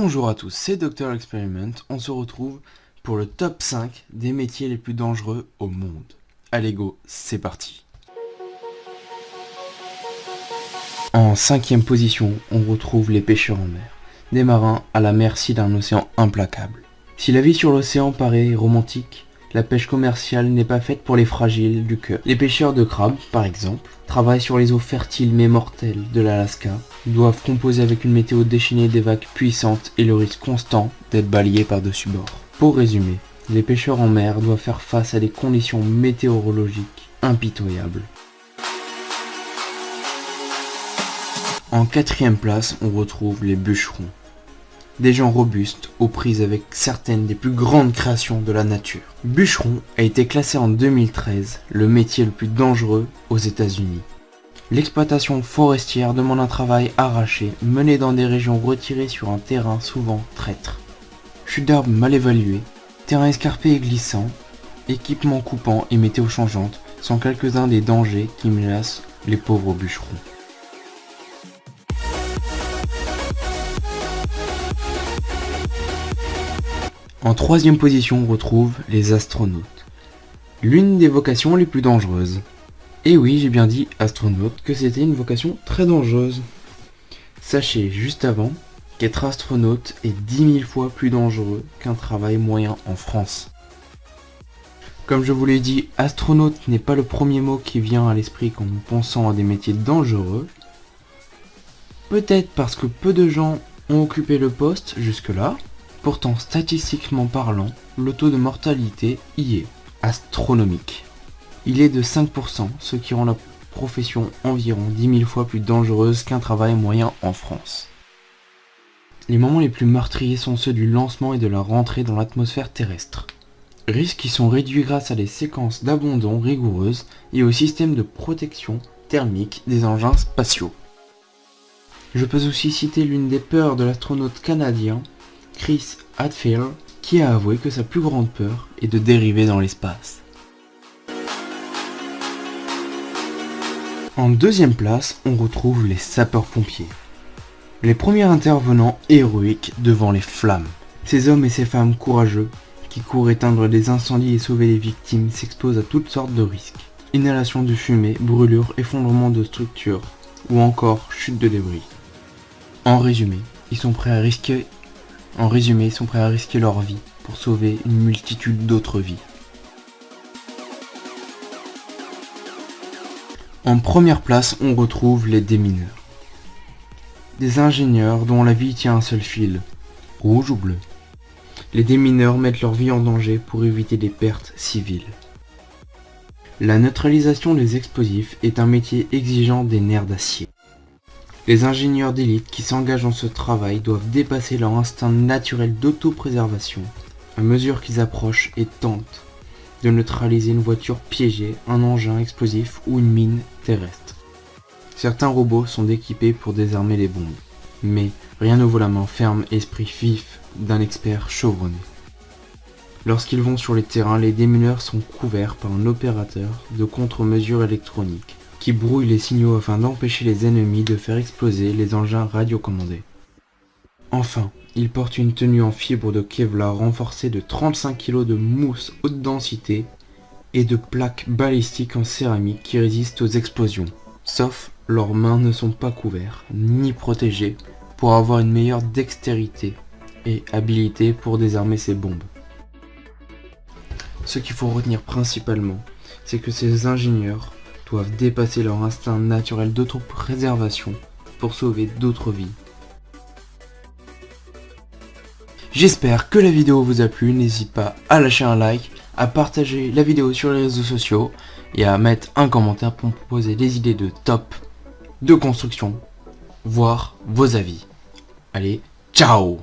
Bonjour à tous, c'est Dr Experiment. On se retrouve pour le top 5 des métiers les plus dangereux au monde. Allez go, c'est parti. En 5e position, on retrouve les pêcheurs en mer. Des marins à la merci d'un océan implacable. Si la vie sur l'océan paraît romantique, la pêche commerciale n'est pas faite pour les fragiles du cœur. Les pêcheurs de crabes, par exemple, travaillent sur les eaux fertiles mais mortelles de l'Alaska, doivent composer avec une météo déchaînée des vagues puissantes et le risque constant d'être balayés par-dessus bord. Pour résumer, les pêcheurs en mer doivent faire face à des conditions météorologiques impitoyables. En 4e place, on retrouve les bûcherons. Des gens robustes aux prises avec certaines des plus grandes créations de la nature. Bûcheron a été classé en 2013 le métier le plus dangereux aux États-Unis. L'exploitation forestière demande un travail arraché, mené dans des régions retirées sur un terrain souvent traître. Chute d'arbres mal évaluées, terrain escarpé et glissant, équipements coupants et météo changeante sont quelques-uns des dangers qui menacent les pauvres bûcherons. En 3e position, on retrouve les astronautes. L'une des vocations les plus dangereuses. Et oui, j'ai bien dit astronaute, que c'était une vocation très dangereuse. Sachez juste avant qu'être astronaute est 10 000 fois plus dangereux qu'un travail moyen en France. Comme je vous l'ai dit, astronaute n'est pas le premier mot qui vient à l'esprit en pensant à des métiers dangereux. Peut-être parce que peu de gens ont occupé le poste jusque-là. Pourtant, statistiquement parlant, le taux de mortalité y est astronomique. Il est de 5%, ce qui rend la profession environ 10 000 fois plus dangereuse qu'un travail moyen en France. Les moments les plus meurtriers sont ceux du lancement et de la rentrée dans l'atmosphère terrestre. Risques qui sont réduits grâce à des séquences d'abandon rigoureuses et au système de protection thermique des engins spatiaux. Je peux aussi citer l'une des peurs de l'astronaute canadien, Chris Hadfield, qui a avoué que sa plus grande peur est de dériver dans l'espace. En 2e place, on retrouve les sapeurs-pompiers. Les premiers intervenants héroïques devant les flammes. Ces hommes et ces femmes courageux qui courent éteindre des incendies et sauver les victimes s'exposent à toutes sortes de risques. Inhalation de fumée, brûlures, effondrement de structures ou encore chute de débris. En résumé, ils sont prêts à risquer leur vie pour sauver une multitude d'autres vies. En première place, on retrouve les démineurs. Des ingénieurs dont la vie tient à un seul fil, rouge ou bleu. Les démineurs mettent leur vie en danger pour éviter des pertes civiles. La neutralisation des explosifs est un métier exigeant des nerfs d'acier. Les ingénieurs d'élite qui s'engagent dans ce travail doivent dépasser leur instinct naturel d'autopréservation à mesure qu'ils approchent et tentent de neutraliser une voiture piégée, un engin explosif ou une mine terrestre. Certains robots sont équipés pour désarmer les bombes, mais rien ne vaut la main ferme et esprit vif d'un expert chevronné. Lorsqu'ils vont sur les terrains, les démineurs sont couverts par un opérateur de contre-mesures électroniques qui brouille les signaux afin d'empêcher les ennemis de faire exploser les engins radiocommandés. Enfin, ils portent une tenue en fibre de Kevlar renforcée de 35 kg de mousse haute densité et de plaques balistiques en céramique qui résistent aux explosions. Sauf, leurs mains ne sont pas couvertes ni protégées pour avoir une meilleure dextérité et habilité pour désarmer ces bombes. Ce qu'il faut retenir principalement, c'est que ces ingénieurs doivent dépasser leur instinct naturel d'autopréservation pour sauver d'autres vies. J'espère que la vidéo vous a plu, n'hésite pas à lâcher un like, à partager la vidéo sur les réseaux sociaux et à mettre un commentaire pour me proposer des idées de top, de construction, voire vos avis. Allez, ciao!